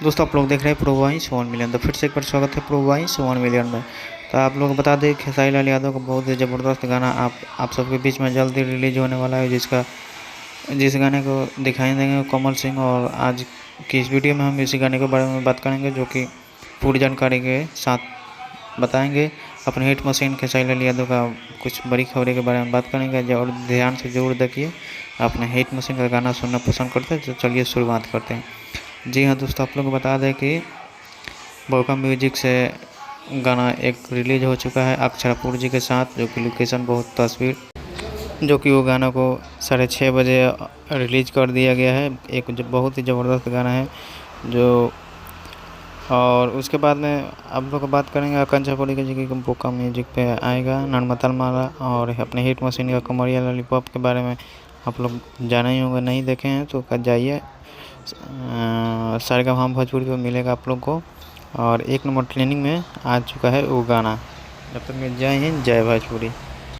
दोस्तों आप लोग देख रहे हैं प्रो वॉइस 1 मिलियन। तो फिर से एक बार स्वागत है प्रो वॉइस 1 मिलियन में। तो आप लोग बता दें खेसारी लाल यादव का बहुत ही ज़बरदस्त गाना आप सबके बीच में जल्दी रिलीज होने वाला है, जिस गाने को दिखाई देंगे कमल सिंह। और आज की इस वीडियो में हम इसी गाने के बारे में बात करेंगे, जो कि पूरी जानकारी के साथ बताएंगे। अपने हिट मशीन खेसारी लाल यादव का कुछ बड़ी खबरें के बारे में बात करेंगे, और ध्यान से जरूर देखिए। अपने हिट मशीन का गाना सुनना पसंद करते हैं तो चलिए शुरुआत करते हैं। जी हाँ दोस्तों, आप लोग को बता दें कि बोका म्यूजिक से गाना एक रिलीज हो चुका है अक्षरापुर जी के साथ, जो कि लोकेशन बहुत तस्वीर, जो कि वो गाना को 6:30 बजे रिलीज कर दिया गया है। एक बहुत ही ज़बरदस्त गाना है जो। और उसके बाद में आप लोग बात करेंगे आकांक्षापुरी के जी की बोका म्यूजिक पे आएगा नर्मतल माला, और अपने हिट मशीन का कमरिया लॉलीपॉप के बारे में आप लोग जाने ही होंगे, नहीं देखे हैं तो कल जाइए। सारेगामा भोजपुरी पे मिलेगा आप लोग को, और 1 नंबर ट्रेनिंग में आ चुका है वो गाना। जब तक मैं जय हिंद जय भोजपुरी।